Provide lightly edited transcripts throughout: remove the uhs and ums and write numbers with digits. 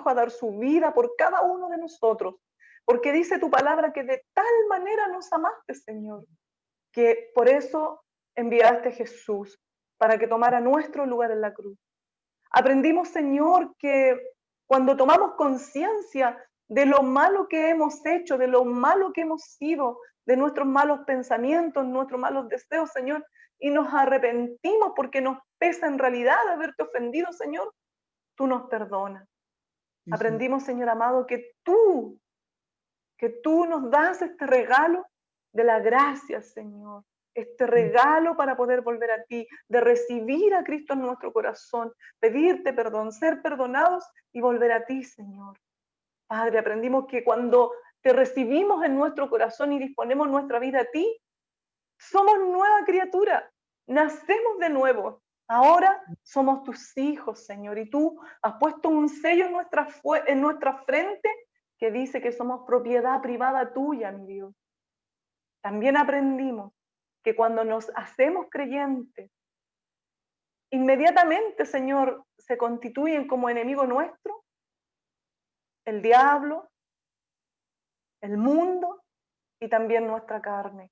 Hijo a dar su vida por cada uno de nosotros, porque dice tu palabra que de tal manera nos amaste, Señor, que por eso enviaste a Jesús, para que tomara nuestro lugar en la cruz. Aprendimos, Señor, que cuando tomamos conciencia de lo malo que hemos hecho, de lo malo que hemos sido, de nuestros malos pensamientos, nuestros malos deseos, Señor, y nos arrepentimos porque nos pesa en realidad haberte ofendido, Señor, tú nos perdonas. Aprendimos, Señor amado, que tú nos das este regalo de la gracia, Señor. Este regalo para poder volver a ti, de recibir a Cristo en nuestro corazón, pedirte perdón, ser perdonados y volver a ti, Señor. Padre, aprendimos que cuando te recibimos en nuestro corazón y disponemos nuestra vida a ti, somos nueva criatura, nacemos de nuevo. Ahora somos tus hijos, Señor, y tú has puesto un sello en nuestra frente que dice que somos propiedad privada tuya, mi Dios. También aprendimos que cuando nos hacemos creyentes, inmediatamente, Señor, se constituyen como enemigo nuestro el diablo, el mundo y también nuestra carne.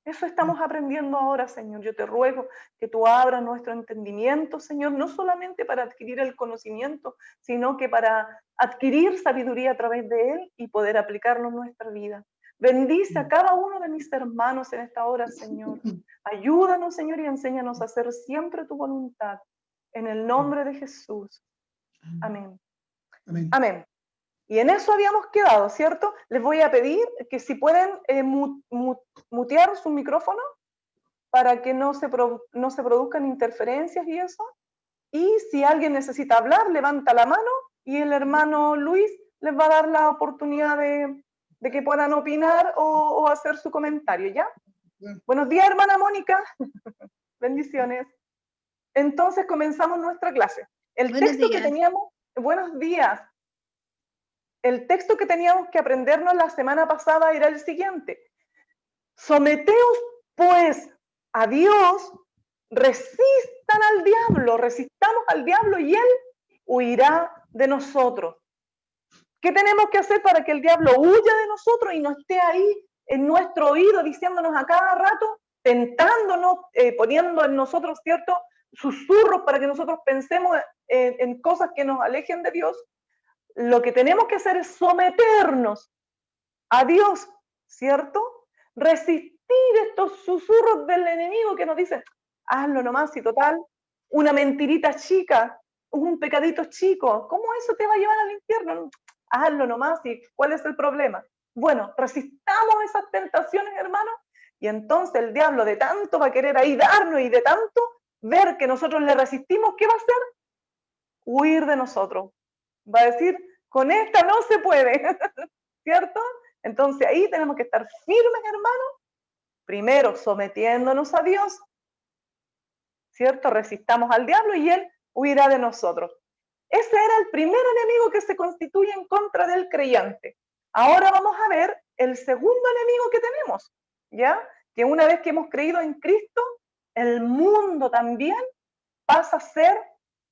Eso estamos aprendiendo ahora, Señor. Yo te ruego que tú abras nuestro entendimiento, Señor, no solamente para adquirir el conocimiento, sino que para adquirir sabiduría a través de él y poder aplicarlo en nuestra vida. Bendice a cada uno de mis hermanos en esta hora, Señor. Ayúdanos, Señor, y enséñanos a hacer siempre tu voluntad. En el nombre de Jesús. Amén. Amén. Amén. Y en eso habíamos quedado, ¿cierto? Les voy a pedir que si pueden mutear su micrófono para que no se produzcan interferencias y eso. Y si alguien necesita hablar, levanta la mano y el hermano Luis les va a dar la oportunidad de que puedan opinar o hacer su comentario, ¿ya? Bueno. Buenos días, hermana Mónica. Bendiciones. Entonces comenzamos nuestra clase. El Buenos texto días. que teníamos, buenos días. El texto que teníamos que aprendernos la semana pasada era el siguiente. Someteos, pues, a Dios, resistan al diablo, resistamos al diablo y él huirá de nosotros. ¿Qué tenemos que hacer para que el diablo huya de nosotros y no esté ahí en nuestro oído diciéndonos a cada rato, tentándonos, poniendo en nosotros, ¿cierto?, susurros para que nosotros pensemos en cosas que nos alejen de Dios? Lo que tenemos que hacer es someternos a Dios, ¿cierto? Resistir estos susurros del enemigo que nos dicen, hazlo nomás y total, una mentirita chica, un pecadito chico, ¿cómo eso te va a llevar al infierno? Hazlo nomás y ¿cuál es el problema? Bueno, resistamos esas tentaciones, hermanos, y entonces el diablo de tanto va a querer ahí darnos y de tanto ver que nosotros le resistimos, ¿qué va a hacer? Huir de nosotros. Va a decir, con esta no se puede, ¿cierto? Entonces ahí tenemos que estar firmes, hermanos, primero sometiéndonos a Dios, ¿cierto? Resistamos al diablo y él huirá de nosotros. Ese era el primer enemigo que se constituye en contra del creyente. Ahora vamos a ver el segundo enemigo que tenemos, ¿ya? Que una vez que hemos creído en Cristo, el mundo también pasa a ser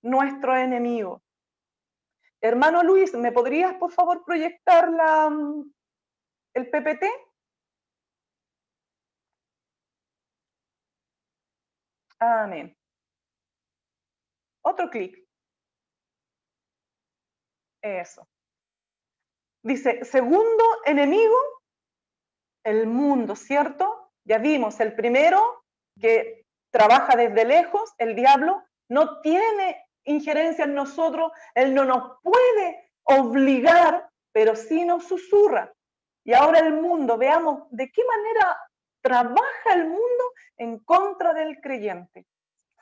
nuestro enemigo. Hermano Luis, ¿me podrías por favor proyectar el PPT? Amén. Otro clic. Eso. Dice, segundo enemigo, el mundo, ¿cierto? Ya vimos, el primero que trabaja desde lejos, el diablo, no tiene injerencia en nosotros, él no nos puede obligar, pero sí nos susurra. Y ahora el mundo, veamos de qué manera trabaja el mundo en contra del creyente.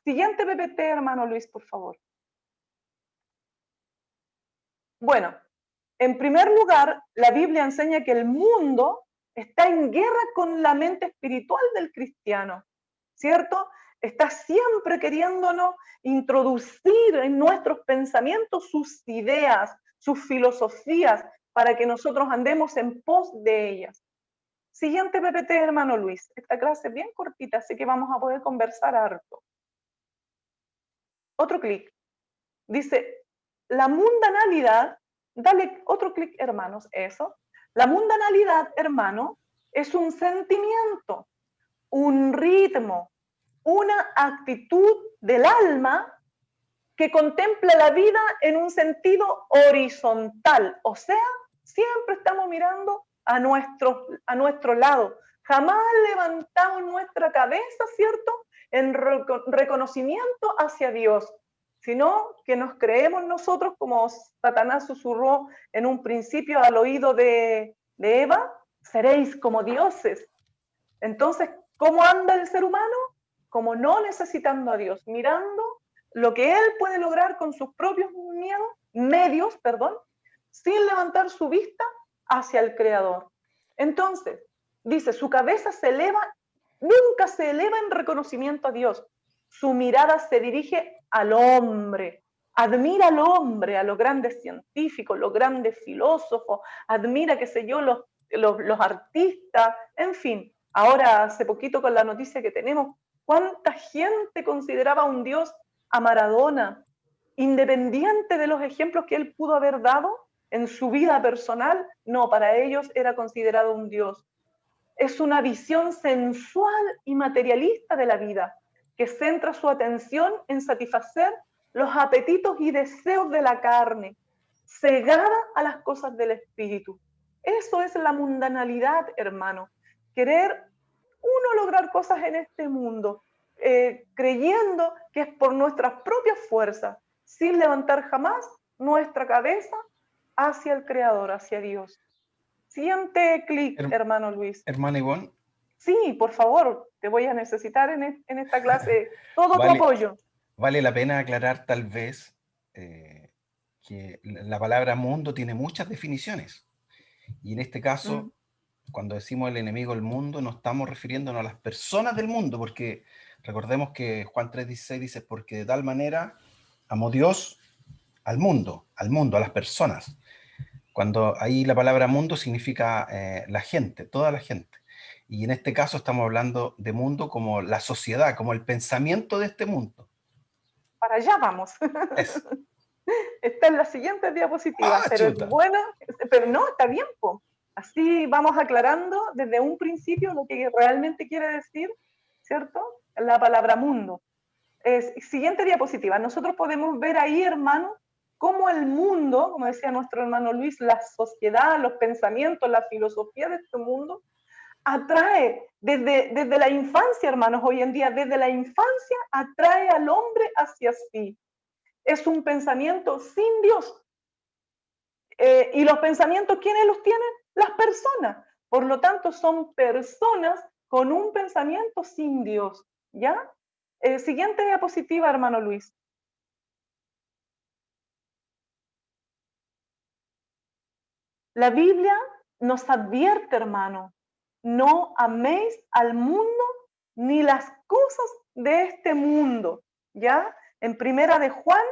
Siguiente PPT, hermano Luis, por favor. Bueno, en primer lugar, la Biblia enseña que el mundo está en guerra con la mente espiritual del cristiano, ¿cierto? Está siempre queriéndonos introducir en nuestros pensamientos sus ideas, sus filosofías, para que nosotros andemos en pos de ellas. Siguiente PPT, hermano Luis. Esta clase es bien cortita, así que vamos a poder conversar harto. Otro clic. Dice, la mundanalidad Dale otro clic, hermanos, eso. La mundanalidad, hermano, es un sentimiento, un ritmo, una actitud del alma que contempla la vida en un sentido horizontal, o sea, siempre estamos mirando a nuestro lado. Jamás levantamos nuestra cabeza, ¿cierto?, en reconocimiento hacia Dios, sino que nos creemos nosotros, como Satanás susurró en un principio al oído de Eva, seréis como dioses. Entonces, ¿cómo anda el ser humano? Como no necesitando a Dios, mirando lo que él puede lograr con sus propios medios, sin levantar su vista hacia el Creador. Entonces, dice, su cabeza se eleva, nunca se eleva en reconocimiento a Dios. Su mirada se dirige al hombre. Admira al hombre, a los grandes científicos, los grandes filósofos, admira, qué sé yo, los artistas, en fin. Ahora, hace poquito con la noticia que tenemos, ¿cuánta gente consideraba un Dios a Maradona, independiente de los ejemplos que él pudo haber dado en su vida personal? No, para ellos era considerado un Dios. Es una visión sensual y materialista de la vida, que centra su atención en satisfacer los apetitos y deseos de la carne, cegada a las cosas del espíritu. Eso es la mundanalidad, hermano. Querer uno lograr cosas en este mundo, creyendo que es por nuestras propias fuerzas, sin levantar jamás nuestra cabeza hacia el Creador, hacia Dios. Siguiente clic, hermano Luis. Hermana Ivonne. Sí, por favor, te voy a necesitar en esta clase todo tu apoyo. Vale la pena aclarar tal vez que la palabra mundo tiene muchas definiciones. Y en este caso, cuando decimos el enemigo del mundo, no estamos refiriéndonos a las personas del mundo, porque recordemos que Juan 3:16 dice, porque de tal manera amó Dios al mundo, a las personas. Cuando ahí la palabra mundo significa la gente, toda la gente. Y en este caso estamos hablando de mundo como la sociedad, como el pensamiento de este mundo. Para allá vamos. Está en la siguiente diapositiva, pero chuta. es buena, pero no, está bien, po. Así vamos aclarando desde un principio lo que realmente quiere decir, ¿cierto?, la palabra mundo. Siguiente diapositiva. Nosotros podemos ver ahí, hermano, cómo el mundo, como decía nuestro hermano Luis, la sociedad, los pensamientos, la filosofía de este mundo, atrae desde la infancia, hermanos, hoy en día, desde la infancia, atrae al hombre hacia sí. Es un pensamiento sin Dios. Y los pensamientos, ¿quiénes los tienen? Las personas. Por lo tanto, son personas con un pensamiento sin Dios. ¿Ya? Siguiente diapositiva, hermano Luis. La Biblia nos advierte, hermano, no améis al mundo ni las cosas de este mundo. ¿Ya? En primera de Juan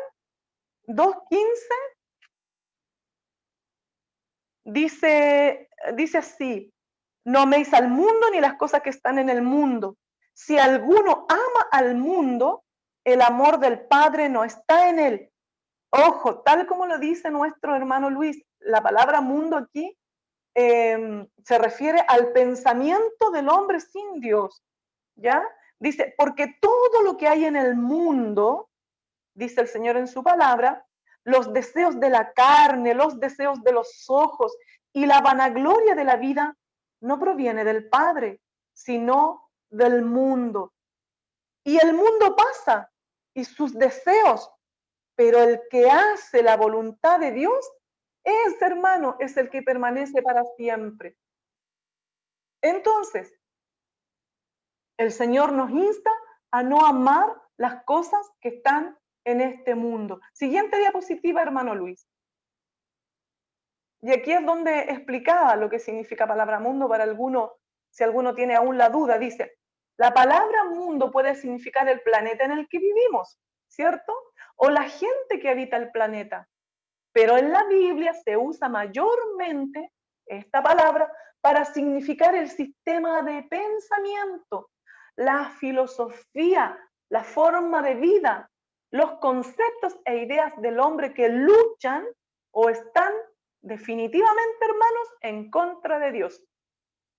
2:15 dice así, no améis al mundo ni las cosas que están en el mundo. Si alguno ama al mundo, el amor del Padre no está en él. Ojo, tal como lo dice nuestro hermano Luis, la palabra mundo aquí se refiere al pensamiento del hombre sin Dios, ¿ya? Dice, porque todo lo que hay en el mundo, dice el Señor en su palabra, los deseos de la carne, los deseos de los ojos y la vanagloria de la vida no proviene del Padre, sino del mundo. Y el mundo pasa y sus deseos, pero el que hace la voluntad de Dios, ese, hermano, es el que permanece para siempre. Entonces, el Señor nos insta a no amar las cosas que están en este mundo. Siguiente diapositiva, hermano Luis. Y aquí es donde explicaba lo que significa palabra mundo para alguno, si alguno tiene aún la duda. Dice, la palabra mundo puede significar el planeta en el que vivimos, ¿cierto? O la gente que habita el planeta. Pero en la Biblia se usa mayormente esta palabra para significar el sistema de pensamiento, la filosofía, la forma de vida, los conceptos e ideas del hombre que luchan o están definitivamente, hermanos, en contra de Dios.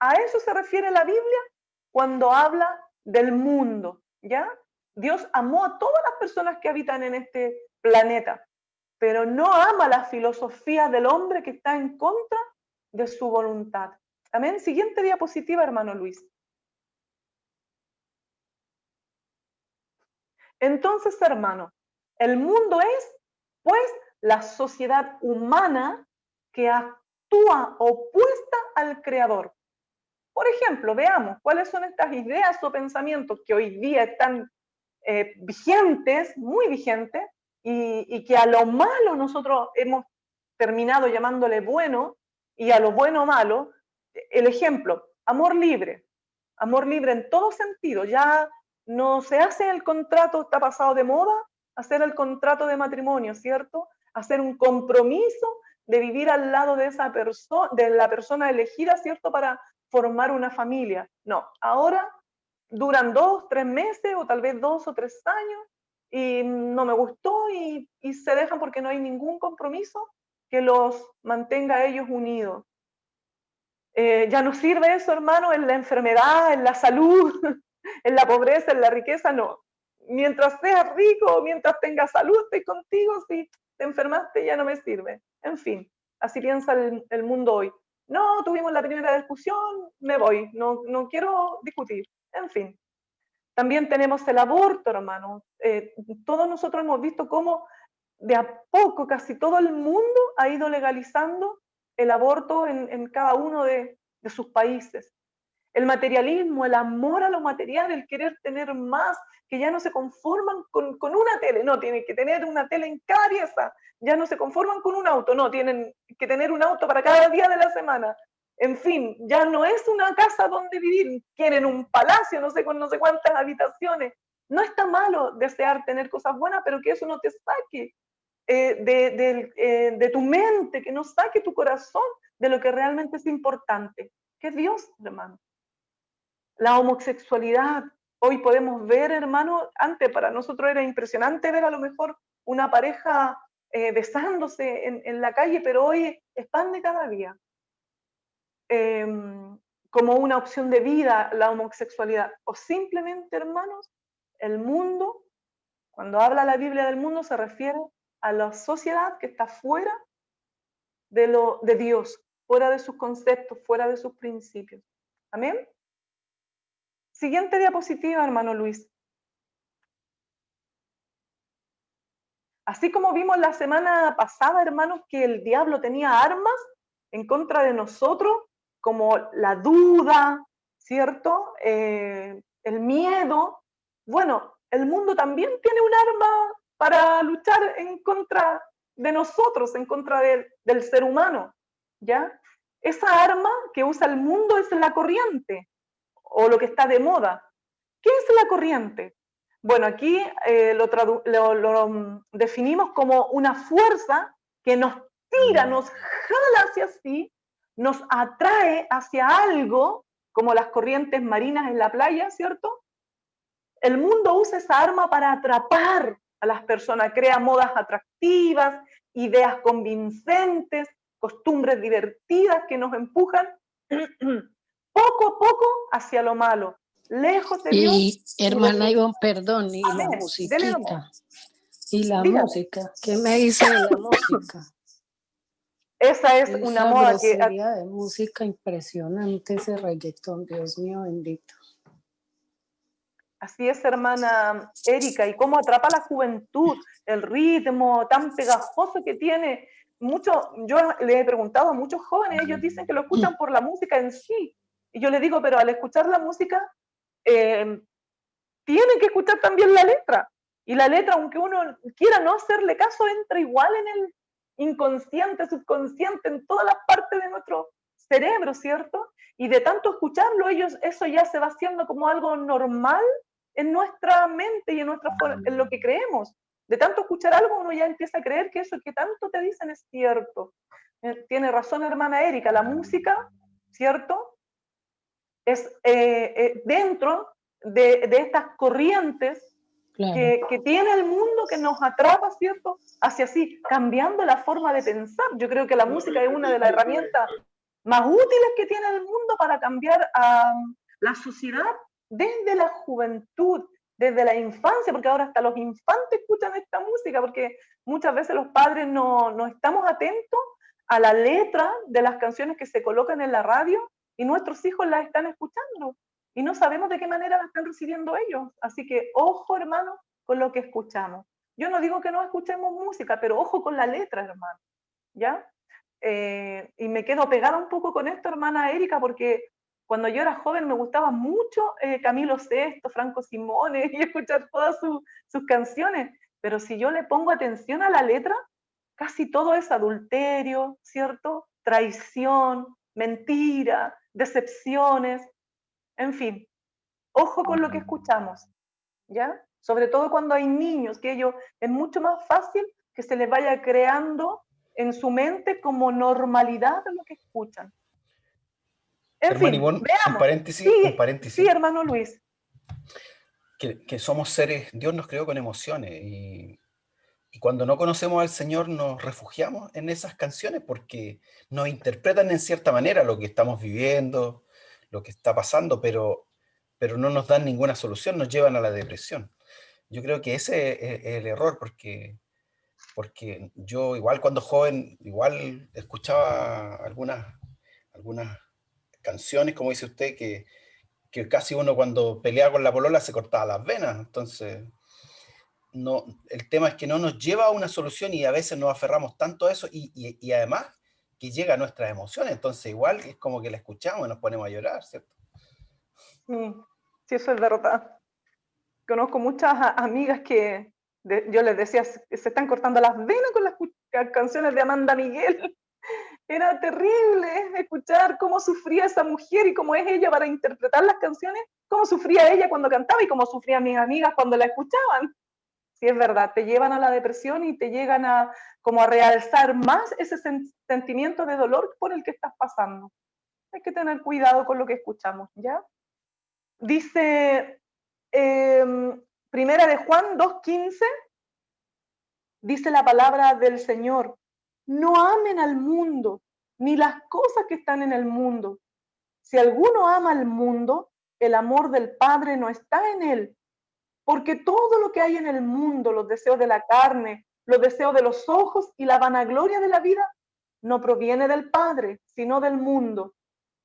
A eso se refiere la Biblia cuando habla del mundo, ¿ya? Dios amó a todas las personas que habitan en este planeta, pero no ama la filosofía del hombre que está en contra de su voluntad. Amén. Siguiente diapositiva, hermano Luis. Entonces, hermano, el mundo es, pues, la sociedad humana que actúa opuesta al Creador. Por ejemplo, veamos cuáles son estas ideas o pensamientos que hoy día están vigentes, muy vigentes, y que a lo malo nosotros hemos terminado llamándole bueno, y a lo bueno malo. El ejemplo, amor libre en todo sentido. Ya no se hace el contrato, está pasado de moda, hacer el contrato de matrimonio, ¿cierto? Hacer un compromiso de vivir al lado de esa persona, de la persona elegida, ¿cierto? Para formar una familia. No, ahora duran 2, 3 meses o tal vez 2 o 3 años y no me gustó y se dejan porque no hay ningún compromiso que los mantenga a ellos unidos. Ya no sirve eso, hermano, en la enfermedad, en la salud, en la pobreza, en la riqueza, no. Mientras seas rico, mientras tengas salud, estoy contigo, si te enfermaste ya no me sirve. En fin, así piensa el mundo hoy. No, tuvimos la primera discusión, me voy, no quiero discutir. En fin. También tenemos el aborto, hermano. Todos nosotros hemos visto cómo de a poco casi todo el mundo ha ido legalizando el aborto en cada uno de sus países. El materialismo, el amor a lo material, el querer tener más, que ya no se conforman con una tele, no, tienen que tener una tele en cada pieza, ya no se conforman con un auto, no, tienen que tener un auto para cada día de la semana. En fin, ya no es una casa donde vivir, quieren un palacio, no sé, con no sé cuántas habitaciones. No está malo desear tener cosas buenas, pero que eso no te saque de tu mente, que no saque tu corazón de lo que realmente es importante, que es Dios, hermano. La homosexualidad, hoy podemos ver, hermano, antes para nosotros era impresionante ver a lo mejor una pareja besándose en la calle, pero hoy es pan de cada día. Como una opción de vida la homosexualidad. O simplemente, hermanos, el mundo, cuando habla la Biblia del mundo, se refiere a la sociedad que está fuera de Dios, fuera de sus conceptos, fuera de sus principios. Amén. Siguiente diapositiva, hermano Luis. Así como vimos la semana pasada, hermanos, que el diablo tenía armas en contra de nosotros, como la duda, ¿cierto? El miedo. Bueno, el mundo también tiene un arma para luchar en contra de nosotros, en contra del ser humano, ¿ya? Esa arma que usa el mundo es la corriente, o lo que está de moda. ¿Qué es la corriente? Bueno, aquí lo definimos como una fuerza que nos tira, nos jala hacia sí, nos atrae hacia algo, como las corrientes marinas en la playa, ¿cierto? El mundo usa esa arma para atrapar a las personas, crea modas atractivas, ideas convincentes, costumbres divertidas que nos empujan poco a poco hacia lo malo, lejos de Dios. Y hermana Ivonne, perdón, y Amén. la musiquita. Y la Dígame. música, ¿qué me dice de la música? Esa es una Esa moda que... grosería de música impresionante, ese reggaetón, Dios mío bendito. Así es, hermana Erika, y cómo atrapa a la juventud, el ritmo tan pegajoso que tiene. Yo le he preguntado a muchos jóvenes, ellos dicen que lo escuchan por la música en sí. Y yo le digo, pero al escuchar la música, tienen que escuchar también la letra. Y la letra, aunque uno quiera no hacerle caso, entra igual en el inconsciente, subconsciente, en todas las partes de nuestro cerebro, ¿cierto? Y de tanto escucharlo, eso ya se va haciendo como algo normal en nuestra mente y en lo que creemos. De tanto escuchar algo, uno ya empieza a creer que eso que tanto te dicen es cierto. Tiene razón, hermana Erika, la música, ¿cierto? Es dentro de estas corrientes Claro. que tiene el mundo, que nos atrapa, ¿cierto? Hacia así, cambiando la forma de pensar. Yo creo que la música es una de las herramientas más útiles que tiene el mundo para cambiar a la sociedad desde la juventud, desde la infancia, porque ahora hasta los infantes escuchan esta música, porque muchas veces los padres no estamos atentos a la letra de las canciones que se colocan en la radio y nuestros hijos las están escuchando y no sabemos de qué manera la están recibiendo ellos. Así que ojo, hermano, con lo que escuchamos. Yo no digo que no escuchemos música, pero ojo con la letra, hermano, ¿ya? Y me quedo pegada un poco con esto, hermana Erika, porque cuando yo era joven me gustaba mucho Camilo Sesto, Franco Simone, y escuchar todas sus canciones, pero si yo le pongo atención a la letra, casi todo es adulterio, ¿cierto? Traición, mentira, decepciones, en fin, ojo con lo que escuchamos, ¿ya? Sobre todo cuando hay niños, que ellos es mucho más fácil que se les vaya creando en su mente como normalidad lo que escuchan. En Hermano fin, Ivonne, veamos. un Sí, paréntesis, hermano Luis. que somos seres, Dios nos creó con emociones y cuando no conocemos al Señor nos refugiamos en esas canciones porque nos interpretan en cierta manera lo que estamos viviendo, lo que está pasando, pero no nos dan ninguna solución, nos llevan a la depresión. Yo creo que ese es el error porque yo igual cuando joven, igual escuchaba algunas canciones, como dice usted, que casi uno cuando pelea con la polola se cortaba las venas. Entonces, no, el tema es que no nos lleva a una solución y a veces nos aferramos tanto a eso y además que llega a nuestras emociones. Entonces, igual es como que la escuchamos y nos ponemos a llorar, ¿cierto? Sí, eso es verdad. Conozco muchas amigas que yo les decía, se están cortando las venas con las canciones de Amanda Miguel. Era terrible escuchar cómo sufría esa mujer y cómo es ella para interpretar las canciones, cómo sufría ella cuando cantaba y cómo sufrían mis amigas cuando la escuchaban. Sí, es verdad, te llevan a la depresión y te llegan a como a realzar más ese sentimiento de dolor por el que estás pasando. Hay que tener cuidado con lo que escuchamos, ¿ya? Dice Primera de Juan 2:15, dice la palabra del Señor, no amen al mundo, ni las cosas que están en el mundo. Si alguno ama al mundo, el amor del Padre no está en él, porque todo lo que hay en el mundo, los deseos de la carne, los deseos de los ojos y la vanagloria de la vida, no proviene del Padre, sino del mundo.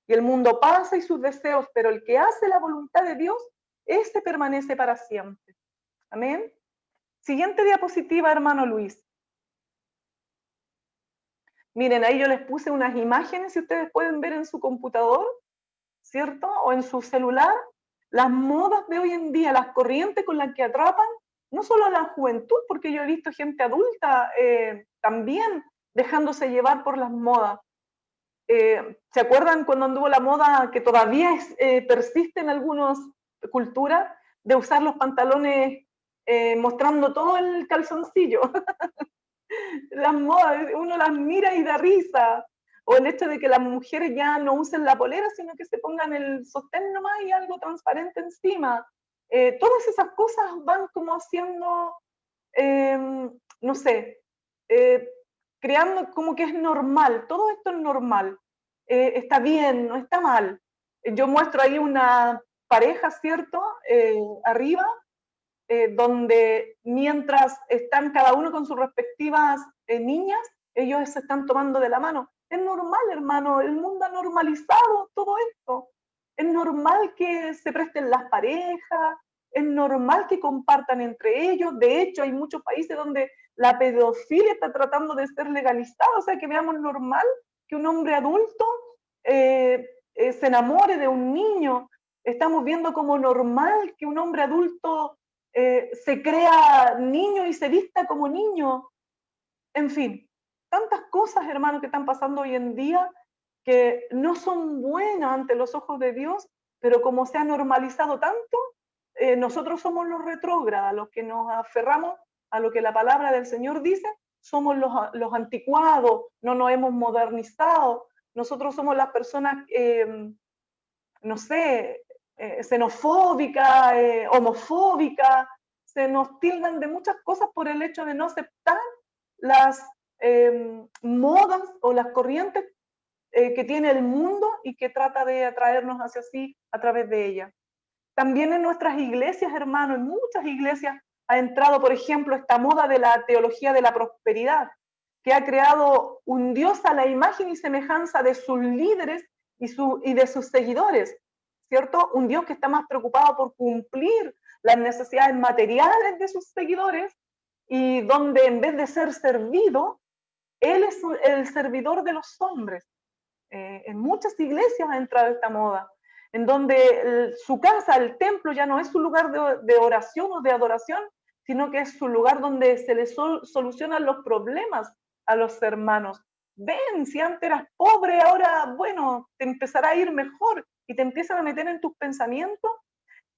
Y el mundo pasa y sus deseos, pero el que hace la voluntad de Dios, este permanece para siempre. Amén. Siguiente diapositiva, hermano Luis. Miren, ahí yo les puse unas imágenes, si ustedes pueden ver en su computador, ¿cierto? O en su celular, las modas de hoy en día, las corrientes con las que atrapan, no solo a la juventud, porque yo he visto gente adulta también dejándose llevar por las modas. ¿Se acuerdan cuando anduvo la moda que todavía persiste en algunas culturas de usar los pantalones mostrando todo el calzoncillo? Las modas, uno las mira y da risa. O el hecho de que las mujeres ya no usen la polera, sino que se pongan el sostén nomás y algo transparente encima. Todas esas cosas van como haciendo, no sé, eh, creando como que es normal. Todo esto es normal. Está bien, no está mal. Yo muestro ahí una pareja, ¿cierto? Arriba, donde mientras están cada uno con sus respectivas niñas, ellos se están tomando de la mano. Es normal, hermano, el mundo ha normalizado todo esto. Es normal que se presten las parejas, es normal que compartan entre ellos. De hecho, hay muchos países donde la pedofilia está tratando de ser legalizada, o sea que veamos normal que un hombre adulto se enamore de un niño. Estamos viendo como normal que un hombre adulto se crea niño y se vista como niño. En fin, tantas cosas, hermanos, que están pasando hoy en día que no son buenas ante los ojos de Dios, pero como se ha normalizado tanto, nosotros somos los retrógradas, los que nos aferramos a lo que la palabra del Señor dice, somos los anticuados, no nos hemos modernizado, nosotros somos las personas, no sé, xenofóbicas, homofóbicas, se nos tildan de muchas cosas por el hecho de no aceptar las modas o las corrientes que tiene el mundo y que trata de atraernos hacia sí a través de ella. También en nuestras iglesias, hermanos, en muchas iglesias ha entrado, por ejemplo, esta moda de la teología de la prosperidad, que ha creado un Dios a la imagen y semejanza de sus líderes y de sus seguidores, ¿cierto? Un Dios que está más preocupado por cumplir las necesidades materiales de sus seguidores y donde en vez de ser servido, Él es el servidor de los hombres. En muchas iglesias ha entrado esta moda, en donde su casa, el templo, ya no es su lugar de oración o de adoración, sino que es su lugar donde se les solucionan los problemas a los hermanos. Ven, si antes eras pobre, ahora, bueno, te empezará a ir mejor, y te empiezan a meter en tus pensamientos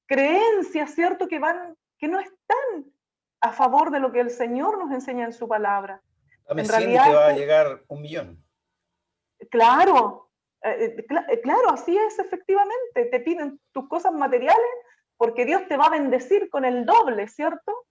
creencias, ¿cierto?, que no están a favor de lo que el Señor nos enseña en su palabra. Dame En 100 y realidad, te va a llegar 1.000.000. claro, claro, así es efectivamente. Te piden tus cosas materiales porque Dios te va a bendecir con el doble, ¿cierto?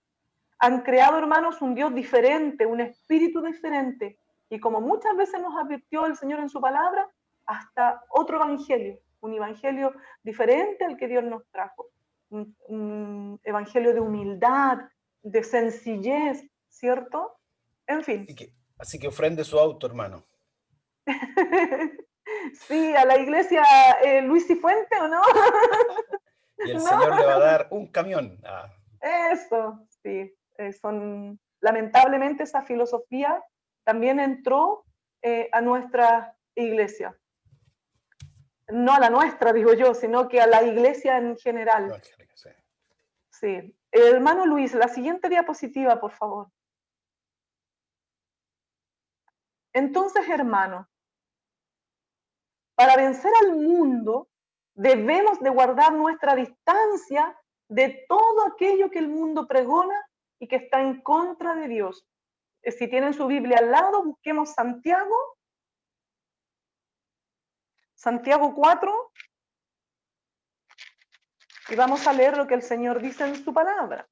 Han creado, hermanos, un Dios diferente, un espíritu diferente. Y como muchas veces nos advirtió el Señor en su palabra, hasta otro evangelio, un evangelio diferente al que Dios nos trajo. Un evangelio de humildad, de sencillez, ¿cierto? En fin. Así que ofrende su auto, hermano. Sí, a la iglesia Luis y Fuente, ¿o no? Y el ¿No? Señor le va a dar un camión. Eso, sí. Lamentablemente esa filosofía también entró a nuestra iglesia. No a la nuestra, digo yo, sino que a la iglesia en general. Sí. Hermano Luis, la siguiente diapositiva, por favor. Entonces, hermano, para vencer al mundo, debemos de guardar nuestra distancia de todo aquello que el mundo pregona y que está en contra de Dios. Si tienen su Biblia al lado, busquemos Santiago 4, y vamos a leer lo que el Señor dice en su palabra,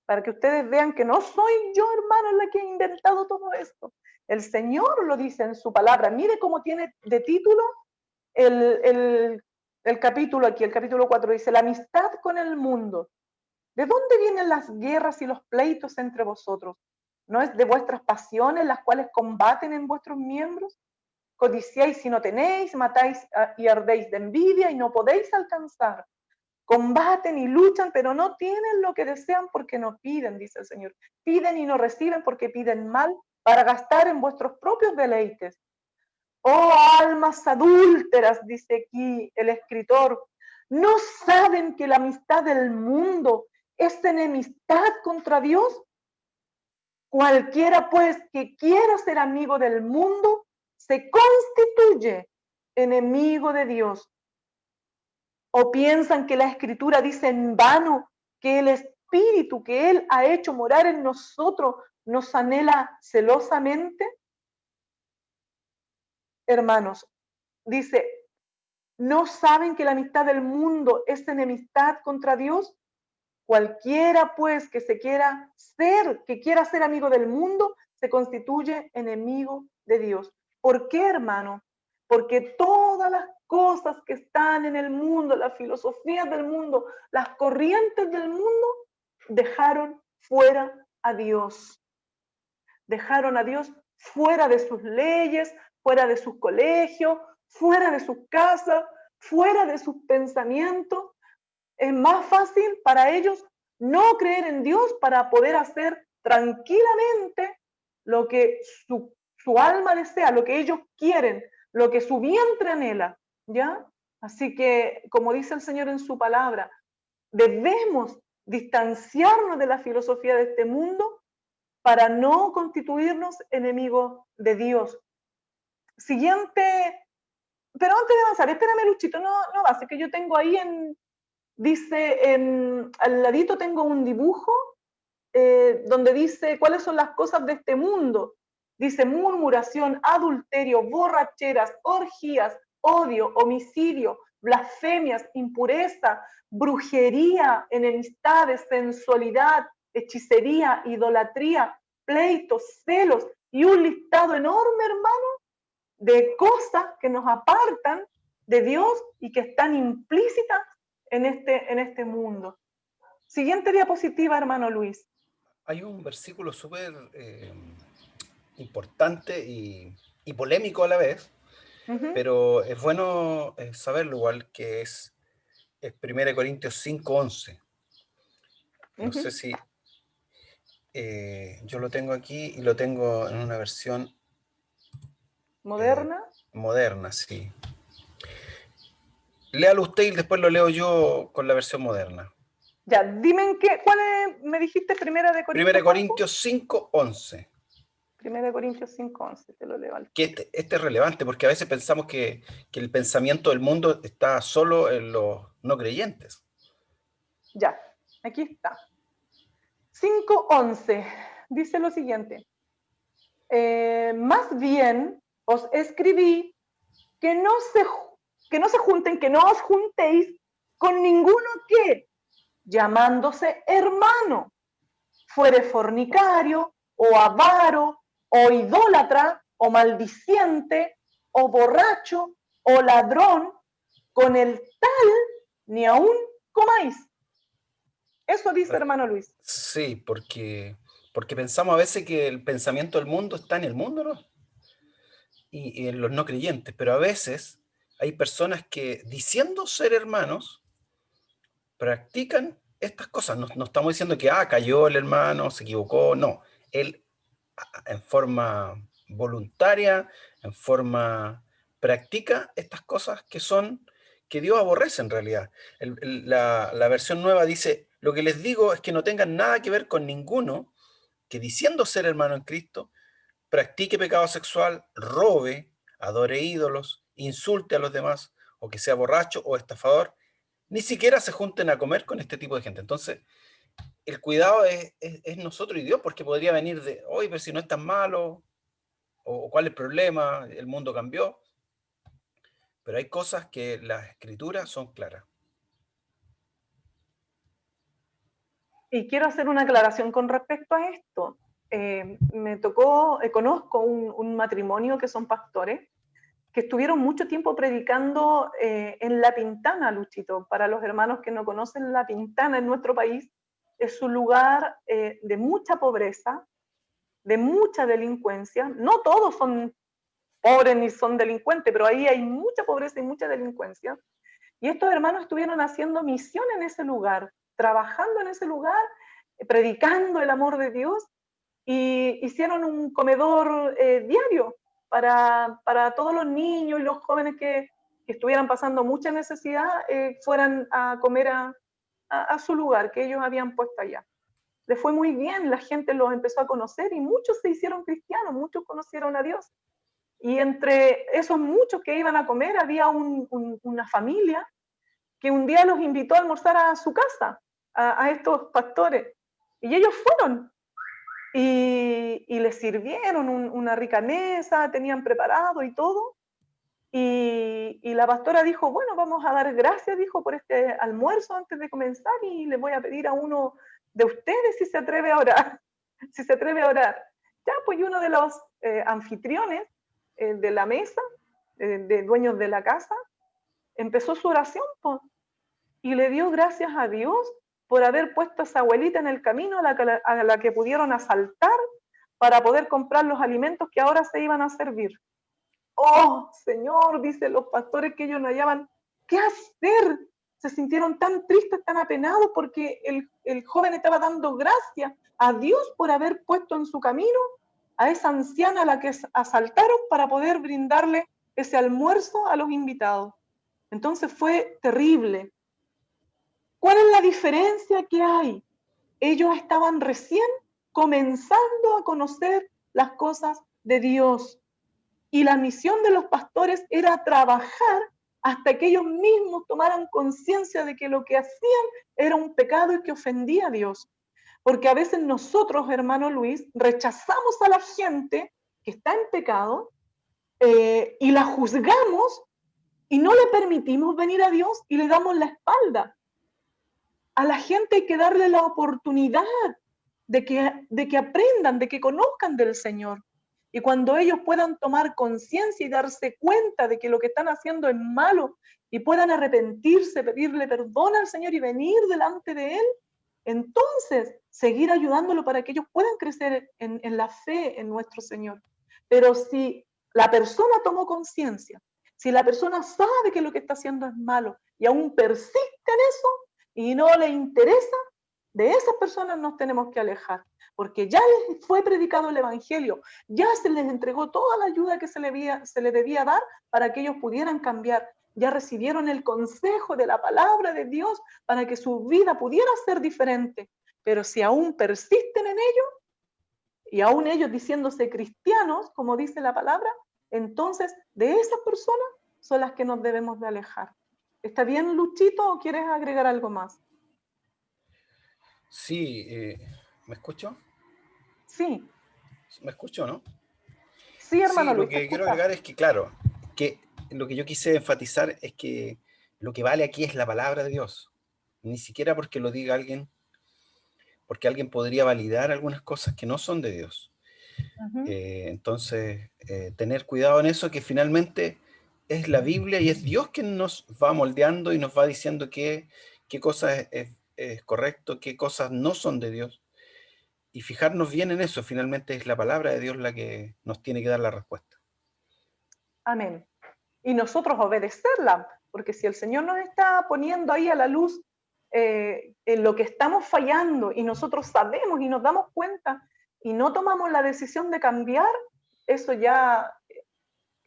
para que ustedes vean que no soy yo, hermano, la que he inventado todo esto. El Señor lo dice en su palabra. Mire cómo tiene de título el capítulo aquí, el capítulo 4, dice, la amistad con el mundo. ¿De dónde vienen las guerras y los pleitos entre vosotros? ¿No es de vuestras pasiones las cuales combaten en vuestros miembros? Codiciáis y no tenéis, matáis y ardéis de envidia y no podéis alcanzar. Combaten y luchan, pero no tienen lo que desean porque no piden, dice el Señor. Piden y no reciben porque piden mal para gastar en vuestros propios deleites. Oh, almas adúlteras, dice aquí el escritor, ¿no saben que la amistad del mundo es enemistad contra Dios? Cualquiera, pues, que quiera ser amigo del mundo, se constituye enemigo de Dios. ¿O piensan que la Escritura dice en vano que el Espíritu que Él ha hecho morar en nosotros nos anhela celosamente? Hermanos, dice, ¿no saben que la amistad del mundo es enemistad contra Dios? Cualquiera, pues, que quiera ser amigo del mundo, se constituye enemigo de Dios. ¿Por qué, hermano? Porque todas las cosas que están en el mundo, las filosofías del mundo, las corrientes del mundo, dejaron fuera a Dios. Dejaron a Dios fuera de sus leyes, fuera de sus colegios, fuera de sus casas, fuera de sus pensamientos. Es más fácil para ellos no creer en Dios para poder hacer tranquilamente lo que su alma desea, lo que ellos quieren, lo que su vientre anhela, ¿ya? Así que, como dice el Señor en su palabra, debemos distanciarnos de la filosofía de este mundo para no constituirnos enemigos de Dios. Siguiente, pero antes de avanzar, espérame, Luchito, no vas, que yo tengo ahí dice, al ladito tengo un dibujo donde dice cuáles son las cosas de este mundo. Dice murmuración, adulterio, borracheras, orgías, odio, homicidio, blasfemias, impureza, brujería, enemistades, sensualidad, hechicería, idolatría, pleitos, celos y un listado enorme, hermano, de cosas que nos apartan de Dios y que están implícitas en este mundo. Siguiente diapositiva, hermano Luis. Hay un versículo súper importante y polémico a la vez, pero es bueno saberlo igual, que es 1 Corintios 5:11. No sé si yo lo tengo aquí y lo tengo en una versión moderna. Moderna, sí. Léalo usted y después lo leo yo con la versión moderna. Ya, dime en qué, ¿cuál es, me dijiste? 1 Corintios 5:11. 1 Corintios 5:11, te lo leo al Que este es relevante porque a veces pensamos que el pensamiento del mundo está solo en los no creyentes. Ya, aquí está. 5:11 dice lo siguiente. Más bien os escribí que no se junten, que no os juntéis con ninguno que, llamándose hermano, fuere fornicario, o avaro, o idólatra, o maldiciente, o borracho, o ladrón, con el tal ni aún comáis. Eso dice hermano Luis. Sí, porque pensamos a veces que el pensamiento del mundo está en el mundo, ¿no? Y en los no creyentes, pero a veces hay personas que, diciendo ser hermanos, practican estas cosas. No estamos diciendo que cayó el hermano, se equivocó, no. Él, en forma voluntaria, en forma practica estas cosas que Dios aborrece en realidad. La versión nueva dice: lo que les digo es que no tengan nada que ver con ninguno que, diciendo ser hermano en Cristo, practique pecado sexual, robe, adore ídolos, insulte a los demás, o que sea borracho o estafador. Ni siquiera se junten a comer con este tipo de gente. Entonces, el cuidado es nosotros y Dios, porque podría venir de, oye, pero si no es tan malo, o cuál es el problema, el mundo cambió. Pero hay cosas que las escrituras son claras. Y quiero hacer una aclaración con respecto a esto. Me tocó, conozco un matrimonio que son pastores, que estuvieron mucho tiempo predicando en La Pintana, Luchito. Para los hermanos que no conocen, La Pintana en nuestro país es un lugar de mucha pobreza, de mucha delincuencia. No todos son pobres ni son delincuentes, pero ahí hay mucha pobreza y mucha delincuencia. Y estos hermanos estuvieron haciendo misión en ese lugar, trabajando en ese lugar, predicando el amor de Dios, y hicieron un comedor diario para todos los niños y los jóvenes que estuvieran pasando mucha necesidad, fueran a comer a su lugar que ellos habían puesto allá. Les fue muy bien, la gente los empezó a conocer y muchos se hicieron cristianos, muchos conocieron a Dios. Y entre esos muchos que iban a comer había una familia que un día los invitó a almorzar a su casa, a estos pastores. Y ellos fueron y les sirvieron una rica mesa, tenían preparado y todo. Y la pastora dijo, bueno, vamos a dar gracias, dijo, por este almuerzo antes de comenzar, y le voy a pedir a uno de ustedes si se atreve a orar, si se atreve a orar. Ya, pues, y uno de los anfitriones de la mesa, de dueños de la casa, empezó su oración, pues, y le dio gracias a Dios por haber puesto a esa abuelita en el camino a la que pudieron asaltar para poder comprar los alimentos que ahora se iban a servir. Oh, Señor, dicen los pastores, que ellos no hallaban qué hacer. Se sintieron tan tristes, tan apenados, porque el joven estaba dando gracias a Dios por haber puesto en su camino a esa anciana a la que asaltaron para poder brindarle ese almuerzo a los invitados. Entonces fue terrible. ¿Cuál es la diferencia que hay? Ellos estaban recién comenzando a conocer las cosas de Dios. Y la misión de los pastores era trabajar hasta que ellos mismos tomaran conciencia de que lo que hacían era un pecado y que ofendía a Dios. Porque a veces nosotros, hermano Luis, rechazamos a la gente que está en pecado y la juzgamos y no le permitimos venir a Dios y le damos la espalda. A la gente hay que darle la oportunidad de que aprendan, de que conozcan del Señor. Y cuando ellos puedan tomar conciencia y darse cuenta de que lo que están haciendo es malo y puedan arrepentirse, pedirle perdón al Señor y venir delante de Él, entonces seguir ayudándolo para que ellos puedan crecer en la fe en nuestro Señor. Pero si la persona tomó conciencia, si la persona sabe que lo que está haciendo es malo y aún persiste en eso y no le interesa, de esas personas nos tenemos que alejar, porque ya les fue predicado el Evangelio, ya se les entregó toda la ayuda que se le debía dar para que ellos pudieran cambiar, ya recibieron el consejo de la palabra de Dios para que su vida pudiera ser diferente. Pero si aún persisten en ello, y aún ellos diciéndose cristianos, como dice la palabra, entonces de esas personas son las que nos debemos de alejar. ¿Está bien, Luchito, o quieres agregar algo más? Sí, ¿me escucho? Sí. ¿Me escucho, no? Sí, hermano Sí, lo Luis, te que quiero escucha. agregar es que, claro, que lo que yo quise enfatizar es que lo que vale aquí es la palabra de Dios. Ni siquiera porque lo diga alguien, porque alguien podría validar algunas cosas que no son de Dios. Entonces, tener cuidado en eso, que finalmente es la Biblia y es Dios quien nos va moldeando y nos va diciendo qué cosas es correcto, qué cosas no son de Dios. Y fijarnos bien en eso, finalmente es la palabra de Dios la que nos tiene que dar la respuesta. Amén. Y nosotros obedecerla, porque si el Señor nos está poniendo ahí a la luz en lo que estamos fallando y nosotros sabemos y nos damos cuenta y no tomamos la decisión de cambiar, eso ya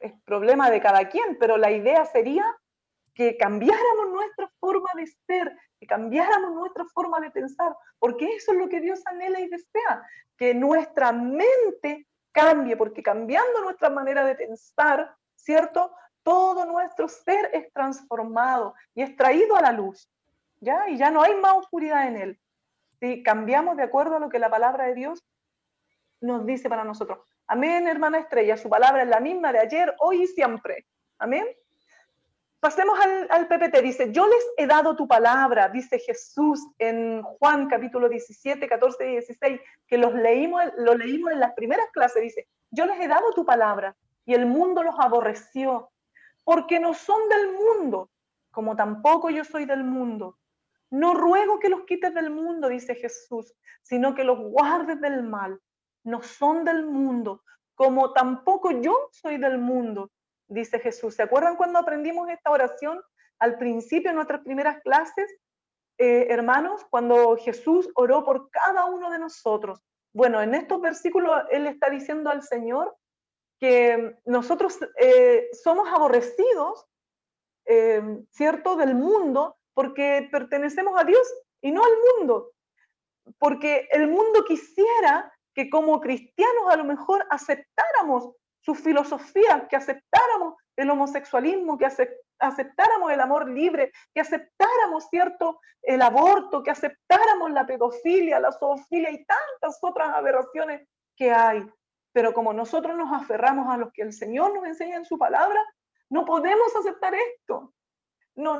es problema de cada quien, pero la idea sería que cambiáramos nuestra forma de ser, que cambiáramos nuestra forma de pensar, porque eso es lo que Dios anhela y desea, que nuestra mente cambie, porque cambiando nuestra manera de pensar, ¿cierto? Todo nuestro ser es transformado y es traído a la luz, ¿ya? Y ya no hay más oscuridad en él. Si cambiamos de acuerdo a lo que la palabra de Dios nos dice para nosotros. Amén, hermana Estrella, su palabra es la misma de ayer, hoy y siempre. Amén. Pasemos al PPT, dice, yo les he dado tu palabra, dice Jesús en Juan capítulo 17, 14 y 16, que lo leímos en las primeras clases, dice, yo les he dado tu palabra y el mundo los aborreció, porque no son del mundo, como tampoco yo soy del mundo. No ruego que los quites del mundo, dice Jesús, sino que los guardes del mal. No son del mundo, como tampoco yo soy del mundo, dice Jesús. ¿Se acuerdan cuando aprendimos esta oración al principio en nuestras primeras clases, hermanos? Cuando Jesús oró por cada uno de nosotros. Bueno, en estos versículos Él está diciendo al Señor que nosotros somos aborrecidos, ¿cierto?, del mundo, porque pertenecemos a Dios y no al mundo. Porque el mundo quisiera que como cristianos a lo mejor aceptáramos sus filosofías, que aceptáramos el homosexualismo, que aceptáramos el amor libre, que aceptáramos, ¿cierto?, el aborto, que aceptáramos la pedofilia, la zoofilia y tantas otras aberraciones que hay. Pero como nosotros nos aferramos a lo que el Señor nos enseña en su palabra, no podemos aceptar esto. No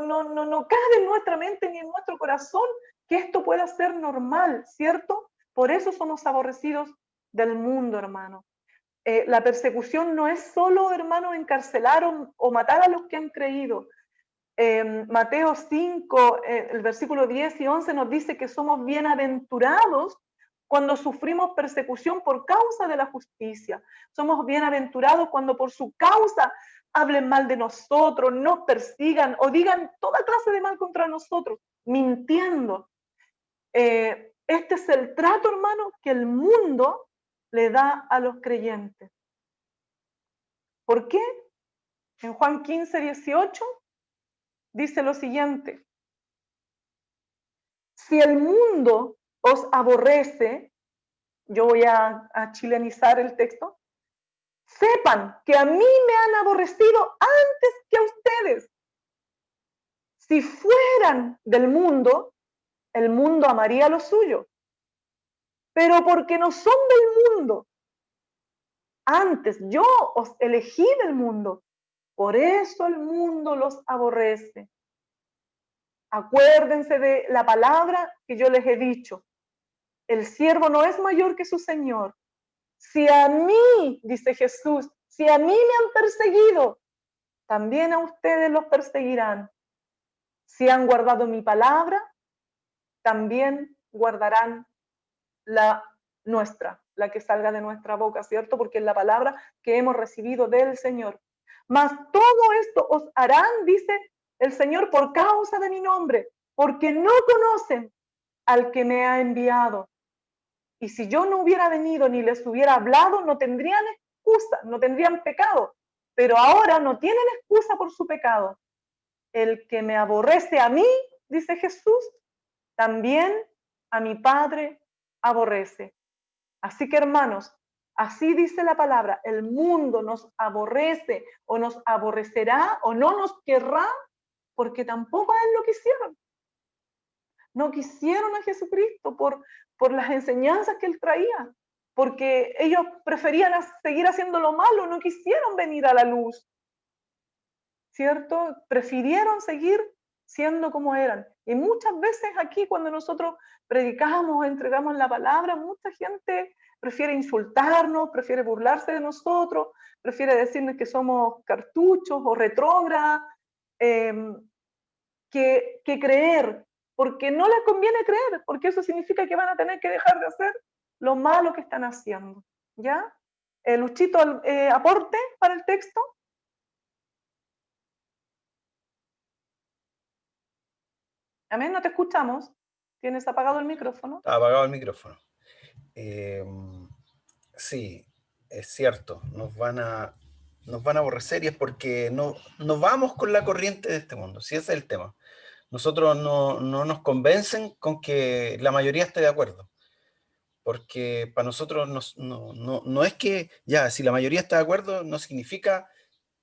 cabe en nuestra mente ni en nuestro corazón que esto pueda ser normal, ¿cierto? Por eso somos aborrecidos del mundo, hermano. La persecución no es solo, hermano, encarcelar o matar a los que han creído. Mateo 5, el versículo 10 y 11 nos dice que somos bienaventurados cuando sufrimos persecución por causa de la justicia. Somos bienaventurados cuando por su causa hablen mal de nosotros, nos persigan o digan toda clase de mal contra nosotros, mintiendo. Este es el trato, hermano, que el mundo le da a los creyentes. ¿Por qué? En Juan 15, 18 dice lo siguiente: si el mundo os aborrece, yo voy a chilenizar el texto, sepan que a mí me han aborrecido antes que a ustedes. Si fueran del mundo, el mundo amaría lo suyo. Pero porque no son del mundo, antes yo os elegí del mundo, Por eso el mundo los aborrece. Acuérdense de la palabra que yo les he dicho. El siervo no es mayor que su Señor. Si a mí, dice Jesús, si a mí me han perseguido, también a ustedes los perseguirán. Si han guardado mi palabra, también guardarán la nuestra, la que salga de nuestra boca, ¿cierto? Porque es la palabra que hemos recibido del Señor. Mas todo esto os harán, dice el Señor, por causa de mi nombre, porque no conocen al que me ha enviado. Y si yo no hubiera venido ni les hubiera hablado, no tendrían excusa, no tendrían pecado. Pero ahora no tienen excusa por su pecado. El que me aborrece a mí, dice Jesús, también a mi Padre aborrece. Así que, hermanos, así dice la palabra, el mundo nos aborrece o nos aborrecerá o no nos querrá porque tampoco a él lo quisieron. No quisieron a Jesucristo por las enseñanzas que él traía, porque ellos preferían seguir haciendo lo malo, no quisieron venir a la luz, ¿cierto? Prefirieron seguir siendo como eran. Y muchas veces aquí cuando nosotros predicamos, entregamos la palabra, mucha gente prefiere insultarnos, prefiere burlarse de nosotros, prefiere decirnos que somos cartuchos o retrógradas, que creer, porque no les conviene creer, porque eso significa que van a tener que dejar de hacer lo malo que están haciendo. ¿Ya? Luchito, aporte para el texto. Amén, no te escuchamos. ¿Tienes apagado el micrófono? Está apagado el micrófono. Sí, es cierto, nos van a aborrecer y es porque no vamos con la corriente de este mundo, si ese es el tema. Nosotros no nos convencen con que la mayoría esté de acuerdo, porque para nosotros no es que, ya, si la mayoría está de acuerdo, no significa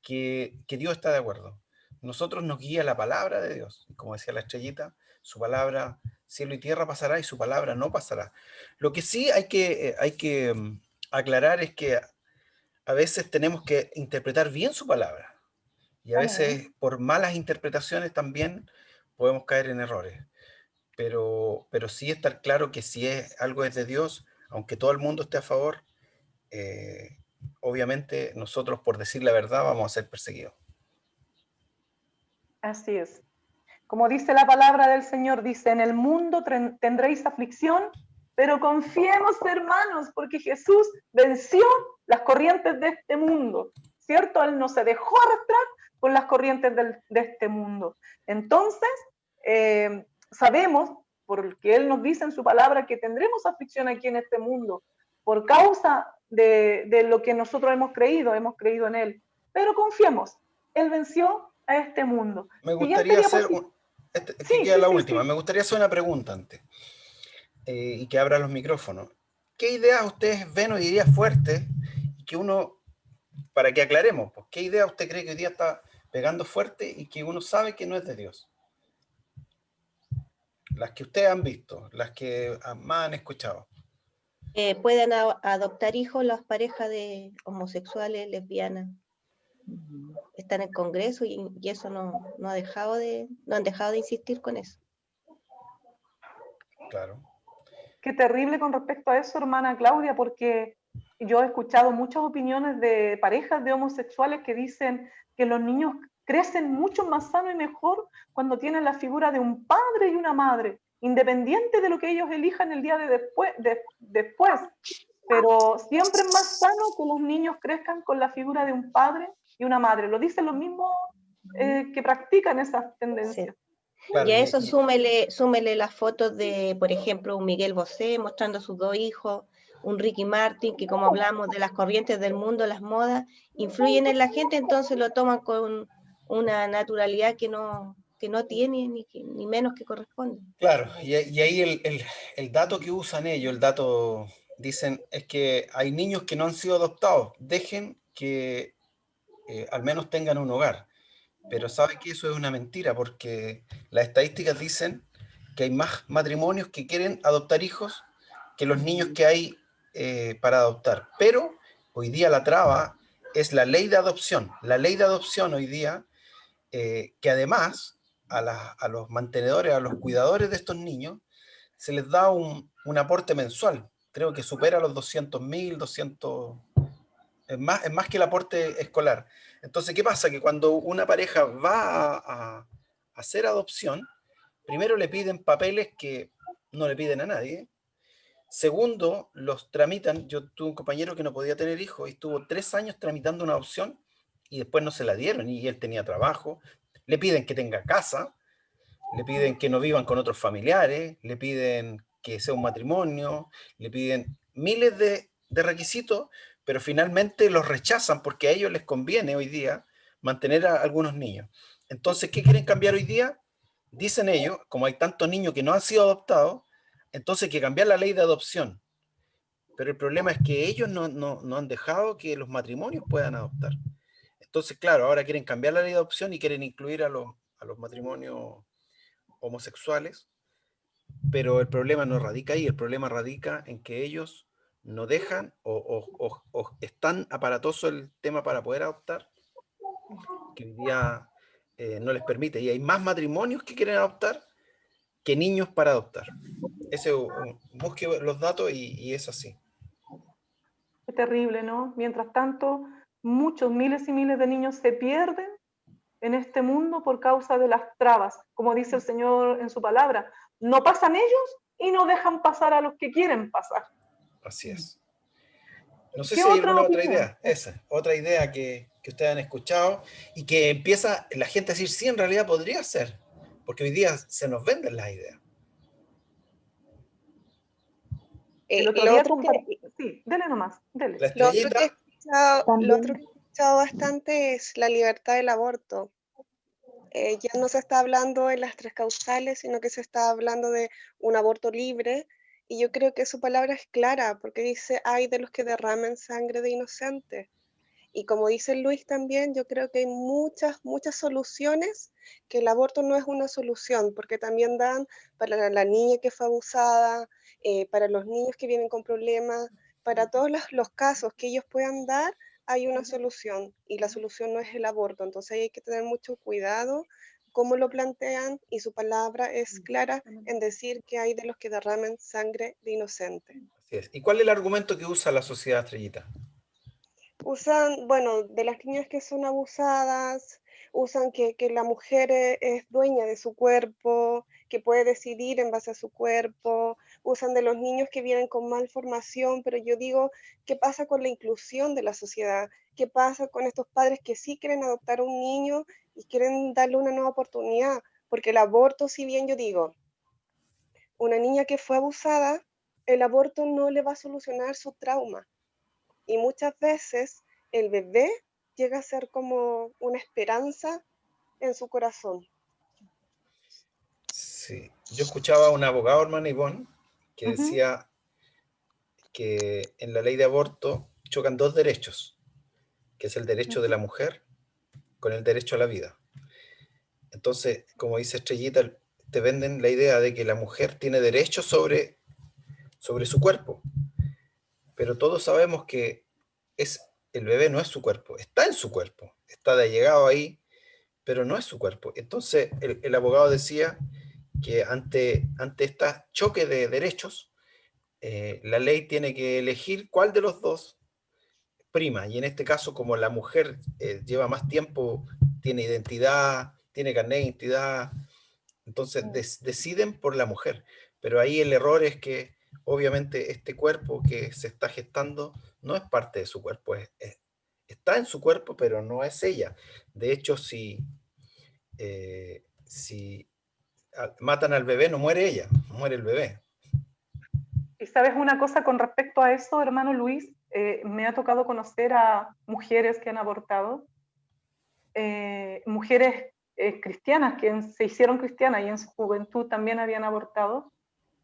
que Dios está de acuerdo. Nosotros nos guía la palabra de Dios, como decía la estrellita, su palabra, cielo y tierra pasará y su palabra no pasará. Lo que sí hay que aclarar es que a veces tenemos que interpretar bien su palabra y a veces por malas interpretaciones también podemos caer en errores. Pero sí estar claro que si algo es de Dios, aunque todo el mundo esté a favor, obviamente nosotros por decir la verdad vamos a ser perseguidos. Así es. Como dice la palabra del Señor, dice, en el mundo tendréis aflicción, pero confiemos, hermanos, porque Jesús venció las corrientes de este mundo, ¿cierto? Él no se dejó arrastrar por las corrientes de este mundo. Entonces, sabemos, porque Él nos dice en su palabra, que tendremos aflicción aquí en este mundo, por causa de lo que nosotros hemos creído en Él. Pero confiemos, Él venció a este mundo. Me gustaría hacer, Sí, queda la última, me gustaría hacer una pregunta antes, y que abra los micrófonos. ¿Qué ideas ustedes ven hoy día fuertes que uno, para que aclaremos, pues, qué idea usted cree que hoy día está pegando fuerte y que uno sabe que no es de Dios? Las que ustedes han visto, las que más han escuchado. Pueden adoptar hijos las parejas de homosexuales, lesbianas. Están en el Congreso y eso no han dejado de insistir con eso. Claro. Qué terrible con respecto a eso, hermana Claudia, porque yo he escuchado muchas opiniones de parejas de homosexuales que dicen que los niños crecen mucho más sano y mejor cuando tienen la figura de un padre y una madre, independiente de lo que ellos elijan el día de después. Pero siempre es más sano que los niños crezcan con la figura de un padre y una madre. Lo dicen los mismos que practican esas tendencias. Sí. Claro, y a eso súmele las fotos de, por ejemplo, un Miguel Bosé mostrando a sus dos hijos, un Ricky Martin, que como hablamos de las corrientes del mundo, las modas, influyen en la gente, entonces lo toman con una naturalidad que no tiene ni menos que corresponde. Claro, y ahí el dato que usan ellos, el dato, dicen, es que hay niños que no han sido adoptados, dejen que al menos tengan un hogar. Pero sabe que eso es una mentira, porque las estadísticas dicen que hay más matrimonios que quieren adoptar hijos que los niños que hay para adoptar. Pero hoy día la traba es la ley de adopción. La ley de adopción hoy día, que además a los mantenedores, a los cuidadores de estos niños, se les da un aporte mensual. Creo que supera los 200.000, 200... Es más que el aporte escolar. Entonces, ¿qué pasa? Que cuando una pareja va a hacer adopción, primero le piden papeles que no le piden a nadie. Segundo, los tramitan. Yo tuve un compañero que no podía tener hijos y estuvo 3 años tramitando una adopción y después no se la dieron y él tenía trabajo. Le piden que tenga casa, le piden que no vivan con otros familiares, le piden que sea un matrimonio, le piden miles de requisitos, pero finalmente los rechazan porque a ellos les conviene hoy día mantener a algunos niños. Entonces, ¿qué quieren cambiar hoy día? Dicen ellos, como hay tantos niños que no han sido adoptados, entonces hay que cambiar la ley de adopción. Pero el problema es que ellos no han dejado que los matrimonios puedan adoptar. Entonces, claro, ahora quieren cambiar la ley de adopción y quieren incluir a los matrimonios homosexuales, pero el problema no radica ahí, el problema radica en que ellos no dejan o es tan aparatoso el tema para poder adoptar que hoy día no les permite. Y hay más matrimonios que quieren adoptar que niños para adoptar. Busque los datos y es así. Es terrible, ¿no? Mientras tanto, muchos, miles y miles de niños se pierden en este mundo por causa de las trabas. Como dice el Señor en su palabra, no pasan ellos y no dejan pasar a los que quieren pasar. Así es. No sé ¿Qué si hay otra alguna otra opinión? idea. Esa, otra idea que ustedes han escuchado y que empieza la gente a decir, sí, en realidad podría ser, porque hoy día se nos venden las ideas. El otro Lo día otro que, sí, dele nomás, dele. La lo otro que he estrellita, escuchado, lo otro También, que he escuchado bastante es la libertad del aborto. Ya no se está hablando de las 3 causales, sino que se está hablando de un aborto libre. Y yo creo que su palabra es clara, porque dice, ay de los que derramen sangre de inocentes. Y como dice Luis también, yo creo que hay muchas soluciones, que el aborto no es una solución, porque también dan para la niña que fue abusada, para los niños que vienen con problemas, para todos los casos que ellos puedan dar, hay una solución, y la solución no es el aborto. Entonces hay que tener mucho cuidado cómo lo plantean, y su palabra es clara en decir que hay de los que derramen sangre de inocentes. así es. ¿Y cuál es el argumento que usa la sociedad estrellita? Usan, bueno, de las niñas que son abusadas, usan que la mujer es dueña de su cuerpo, que puede decidir en base a su cuerpo, usan de los niños que vienen con malformación, pero yo digo, ¿qué pasa con la inclusión de la sociedad? ¿Qué pasa con estos padres que sí quieren adoptar a un niño y quieren darle una nueva oportunidad? Porque el aborto, si bien yo digo, una niña que fue abusada, el aborto no le va a solucionar su trauma. Y muchas veces el bebé llega a ser como una esperanza en su corazón. Sí. Yo escuchaba a un abogado, hermana Ivonne, que Ujú. decía que en la ley de aborto chocan dos derechos, que es el derecho de la mujer con el derecho a la vida. Entonces, como dice Estrellita, te venden la idea de que la mujer tiene derecho sobre su cuerpo, pero todos sabemos que el bebé no es su cuerpo, está en su cuerpo, está de allegado ahí, pero no es su cuerpo. Entonces, el abogado decía que ante este choque de derechos, la ley tiene que elegir cuál de los dos prima, y en este caso, como la mujer lleva más tiempo, tiene identidad, tiene carnet de identidad, entonces deciden por la mujer. Pero ahí el error es que obviamente este cuerpo que se está gestando no es parte de su cuerpo, está en su cuerpo, pero no es ella. De hecho, si matan al bebé, no muere ella, muere el bebé. Y sabes una cosa con respecto a eso, hermano Luis, me ha tocado conocer a mujeres que han abortado, mujeres cristianas que se hicieron cristianas y en su juventud también habían abortado.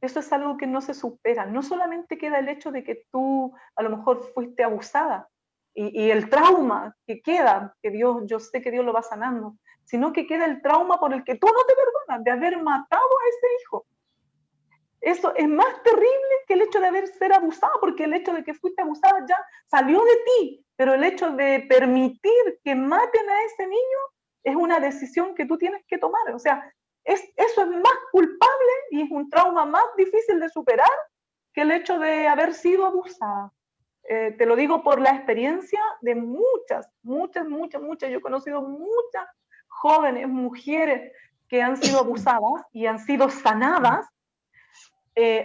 Eso es algo que no se supera. No solamente queda el hecho de que tú a lo mejor fuiste abusada y el trauma que queda, que Dios, yo sé que Dios lo va sanando, sino que queda el trauma por el que tú no te perdonas de haber matado a ese hijo. Eso es más terrible que el hecho de haber sido abusada, porque el hecho de que fuiste abusada ya salió de ti, pero el hecho de permitir que maten a ese niño es una decisión que tú tienes que tomar. O sea, eso es más culpable y es un trauma más difícil de superar que el hecho de haber sido abusada. Te lo digo por la experiencia de muchas. Yo he conocido muchas jóvenes, mujeres que han sido abusadas y han sido sanadas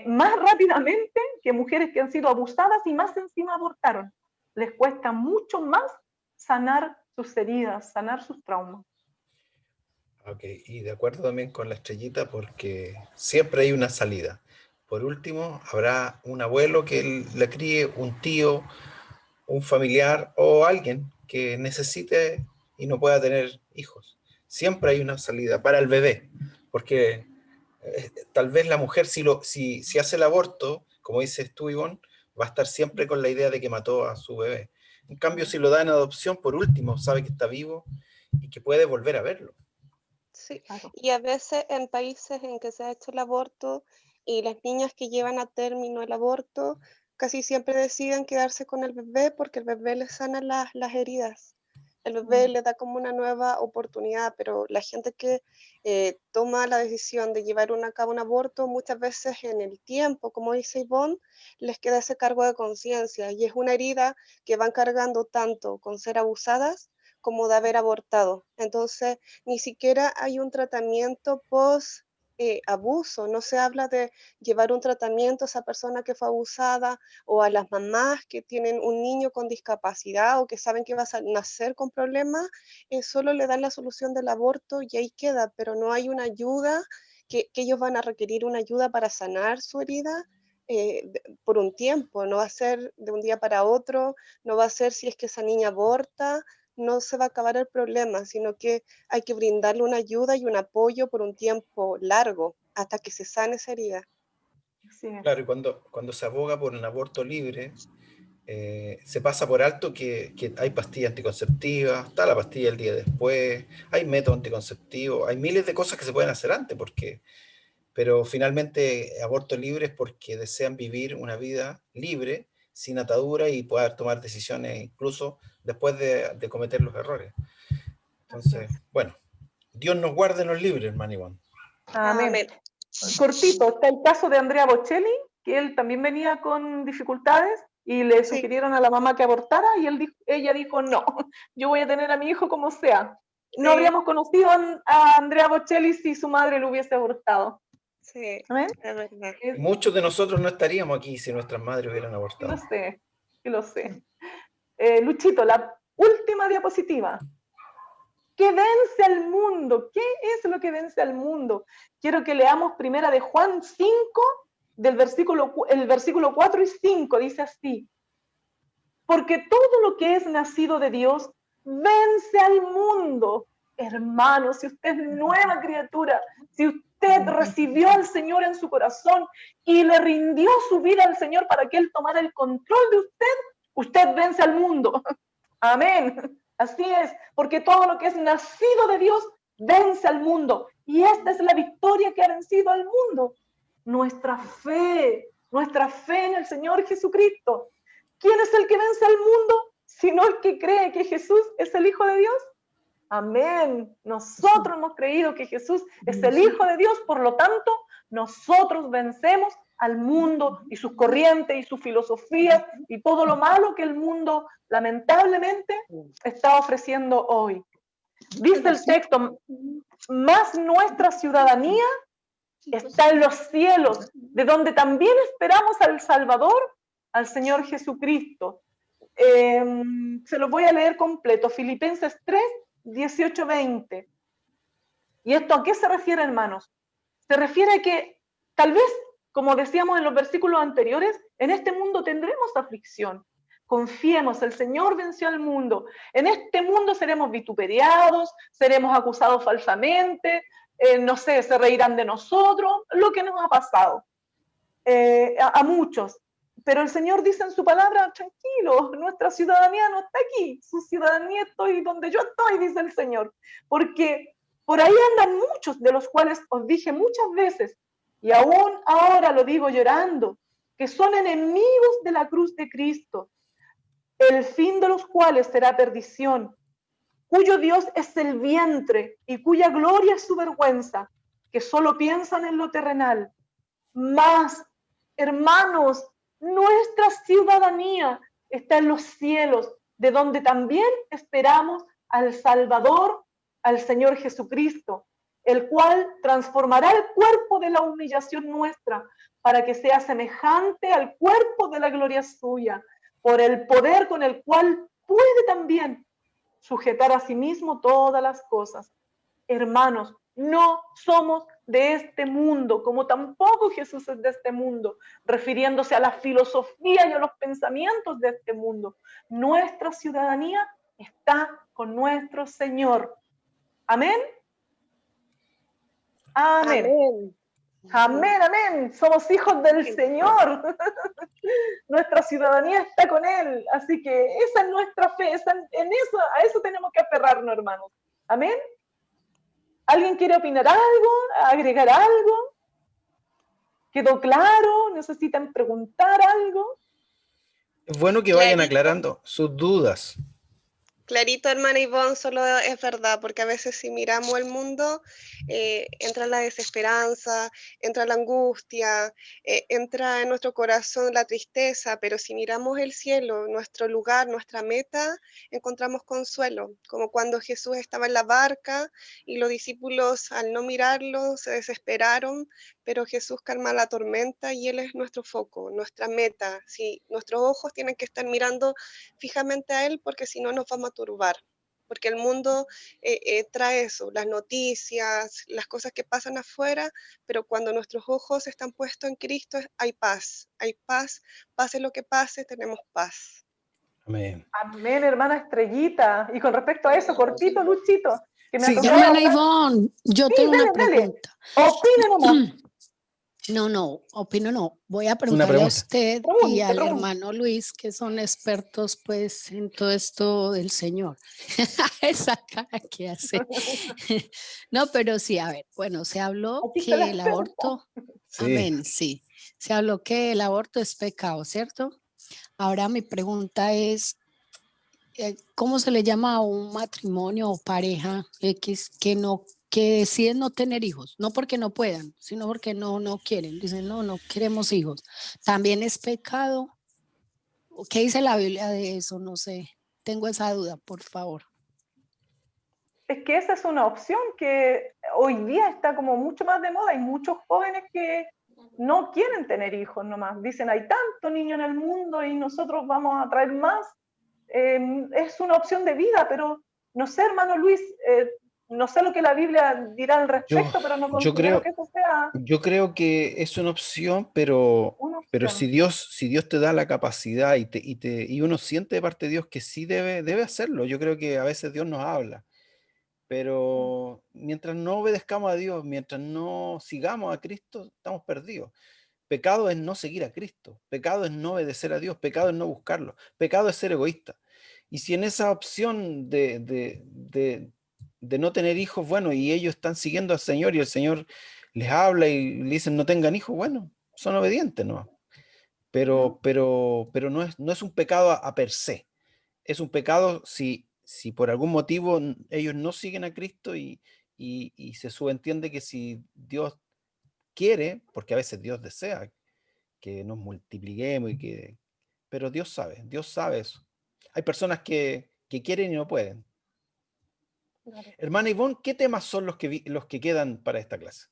más rápidamente que mujeres que han sido abusadas y más encima abortaron. Les cuesta mucho más sanar sus heridas, sanar sus traumas. Ok, y de acuerdo también con la estrellita, porque siempre hay una salida. Por último, habrá un abuelo que le críe, un tío, un familiar o alguien que necesite y no pueda tener hijos. Siempre hay una salida para el bebé, porque tal vez la mujer si hace el aborto, como dices tú, Ivonne, va a estar siempre con la idea de que mató a su bebé. En cambio, si lo da en adopción, por último, sabe que está vivo y que puede volver a verlo. Sí, Claro. y a veces en países en que se ha hecho el aborto y las niñas que llevan a término el aborto casi siempre deciden quedarse con el bebé porque el bebé les sana las heridas. El bebé le da como una nueva oportunidad, pero la gente que toma la decisión de llevar a cabo un aborto, muchas veces en el tiempo, como dice Ivonne, les queda ese cargo de conciencia y es una herida que van cargando tanto con ser abusadas como de haber abortado. Entonces, ni siquiera hay un tratamiento post abuso, no se habla de llevar un tratamiento a esa persona que fue abusada o a las mamás que tienen un niño con discapacidad o que saben que va a nacer con problemas, solo le dan la solución del aborto y ahí queda, pero no hay una ayuda, que ellos van a requerir una ayuda para sanar su herida. Por un tiempo, no va a ser de un día para otro, no va a ser si es que esa niña aborta, no se va a acabar el problema, sino que hay que brindarle una ayuda y un apoyo por un tiempo largo hasta que se sane esa herida. Sí. Claro, y cuando se aboga por un aborto libre, se pasa por alto que hay pastillas anticonceptivas, está la pastilla el día después, hay método anticonceptivo, hay miles de cosas que se pueden hacer antes, pero finalmente aborto libre es porque desean vivir una vida libre, sin atadura y poder tomar decisiones incluso después de cometer los errores. Entonces, bueno, Dios nos guarde los libres, hermano Iván. Amén. Amén. Cortito, está el caso de Andrea Bocelli, que él también venía con dificultades y le Sí. sugirieron a la mamá que abortara y ella dijo no, yo voy a tener a mi hijo como sea. No Sí. habríamos conocido a Andrea Bocelli si su madre lo hubiese abortado. Sí, ¿Amén? es verdad. Muchos de nosotros no estaríamos aquí si nuestras madres hubieran Sí abortado. lo sé. Luchito, la última diapositiva. ¿Qué vence al mundo? ¿Qué es lo que vence al mundo? Quiero que leamos primera de Juan 5, el versículo 4 y 5, dice así. Porque todo lo que es nacido de Dios vence al mundo. Hermano, si usted es nueva criatura, si usted recibió al Señor en su corazón y le rindió su vida al Señor para que Él tomara el control de usted, usted vence al mundo. Amén. Así es, porque todo lo que es nacido de Dios vence al mundo. Y esta es la victoria que ha vencido al mundo. Nuestra fe en el Señor Jesucristo. ¿Quién es el que vence al mundo? Sino el que cree que Jesús es el Hijo de Dios. Amén. Nosotros hemos creído que Jesús es el Hijo de Dios, por lo tanto, nosotros vencemos al mundo y sus corrientes y sus filosofías y todo lo malo que el mundo lamentablemente está ofreciendo hoy. Dice el texto, más nuestra ciudadanía está en los cielos, de donde también esperamos al Salvador, al Señor Jesucristo. Se los voy a leer completo, Filipenses 3, 18, 20. ¿Y esto a qué se refiere, hermanos? Se refiere a que tal vez, como decíamos en los versículos anteriores, en este mundo tendremos aflicción. Confiemos, el Señor venció al mundo. En este mundo seremos vituperiados, seremos acusados falsamente, no sé, se reirán de nosotros, lo que nos ha pasado a muchos. Pero el Señor dice en su palabra, tranquilo, nuestra ciudadanía no está aquí, su ciudadanía estoy donde yo estoy, dice el Señor. Porque por ahí andan muchos, de los cuales os dije muchas veces, y aún ahora lo digo llorando, que son enemigos de la cruz de Cristo. el fin de los cuales será perdición, cuyo Dios es el vientre y cuya gloria es su vergüenza, que solo piensan en lo terrenal. Mas, hermanos, nuestra ciudadanía está en los cielos, de donde también esperamos al Salvador, al Señor Jesucristo, el cual transformará el cuerpo de la humillación nuestra para que sea semejante al cuerpo de la gloria suya, por el poder con el cual puede también sujetar a sí mismo todas las cosas. Hermanos, no somos de este mundo, como tampoco Jesús es de este mundo, refiriéndose a la filosofía y a los pensamientos de este mundo. Nuestra ciudadanía está con nuestro Señor. Amén. Amén. Amén. Amén, amén. Somos hijos del Señor. Nuestra ciudadanía está con Él. Así que esa es nuestra fe. A eso tenemos que aferrarnos, hermanos. Amén. ¿Alguien quiere opinar algo? ¿Agregar algo? ¿Quedó claro? ¿Necesitan preguntar algo? Es bueno que vayan Clarito. aclarando sus dudas. Clarito, hermana Ivonne, solo es verdad, porque a veces si miramos el mundo, entra la desesperanza, entra la angustia, entra en nuestro corazón la tristeza, pero si miramos el cielo, nuestro lugar, nuestra meta, encontramos consuelo, como cuando Jesús estaba en la barca y los discípulos al no mirarlo se desesperaron, pero Jesús calma la tormenta y Él es nuestro foco, nuestra meta. Sí, nuestros ojos tienen que estar mirando fijamente a Él, porque si no nos vamos a turbar, porque el mundo trae eso, las noticias, las cosas que pasan afuera, pero cuando nuestros ojos están puestos en Cristo hay paz, pase lo que pase, tenemos paz. Amén. Amén, hermana Estrellita. Y con respecto a eso, cortito, Luchito, que me Sí, ha tocado Hermana hablar. Ivonne, yo Sí, tengo una dale, dale. pregunta. Opine nomás. No, opino no. Voy a Una preguntarle a pregunta. usted y Pregunte, al pregunte. hermano Luis, que son expertos pues en todo esto del Señor. Esa cara que hace. No, pero sí, a ver, bueno, se habló Aquí está la que el experta. aborto, Sí. amén, sí. Se habló que el aborto es pecado, ¿cierto? Ahora mi pregunta es, ¿cómo se le llama a un matrimonio o pareja X que deciden no tener hijos? No porque no puedan, sino porque no quieren. Dicen, no queremos hijos. ¿También es pecado? ¿Qué dice la Biblia de eso? No sé. Tengo esa duda, por favor. Es que esa es una opción que hoy día está como mucho más de moda. Hay muchos jóvenes que no quieren tener hijos nomás. Dicen, hay tanto niño en el mundo y nosotros vamos a traer más. Es una opción de vida, pero no sé, hermano Luis, no sé lo que la Biblia dirá al respecto, pero no Yo considero creo, que eso sea yo creo que es una opción, pero una si opción. Dios te da la capacidad y uno siente de parte de Dios que sí debe hacerlo. Yo creo que a veces Dios nos habla, pero mientras no obedezcamos a Dios, mientras no sigamos a Cristo, estamos perdidos. Pecado es no seguir a Cristo, pecado es no obedecer a Dios, pecado es no buscarlo, pecado es ser egoísta. Y si en esa opción de no tener hijos, bueno, y ellos están siguiendo al Señor y el Señor les habla y le dicen no tengan hijos, bueno, son obedientes, ¿no? Pero no es un pecado a per se. Es un pecado si por algún motivo ellos no siguen a Cristo y se subentiende que si Dios quiere, porque a veces Dios desea que nos multipliquemos pero Dios sabe eso. Hay personas que quieren y no pueden. Claro. Hermana Ivonne, ¿qué temas son los que quedan para esta clase?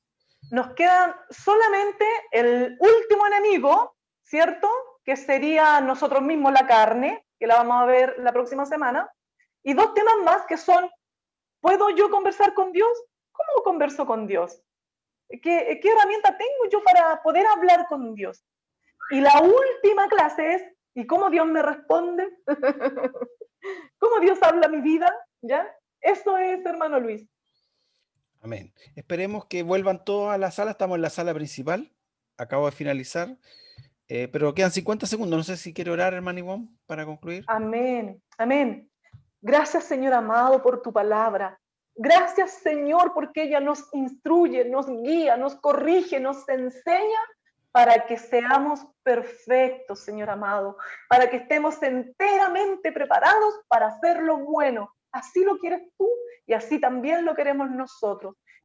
Nos queda solamente el último enemigo, ¿cierto? Que sería nosotros mismos, la carne, que la vamos a ver la próxima semana. Y dos temas más que son, ¿puedo yo conversar con Dios? ¿Cómo converso con Dios? ¿Qué herramienta tengo yo para poder hablar con Dios? Y la última clase es, ¿y cómo Dios me responde? ¿Cómo Dios habla a mi vida? ¿Ya? Eso es, hermano Luis. Amén. Esperemos que vuelvan todos a la sala. Estamos en la sala principal. Acabo de finalizar. Pero quedan 50 segundos. No sé si quiere orar, hermano Ivonne, para concluir. Amén, amén. Gracias, Señor amado, por tu palabra. Gracias, Señor, porque ella nos instruye, nos guía, nos corrige, nos enseña para que seamos perfectos, Señor amado, para que estemos enteramente preparados para hacer lo bueno. Así lo quieres tú y así también lo queremos nosotros.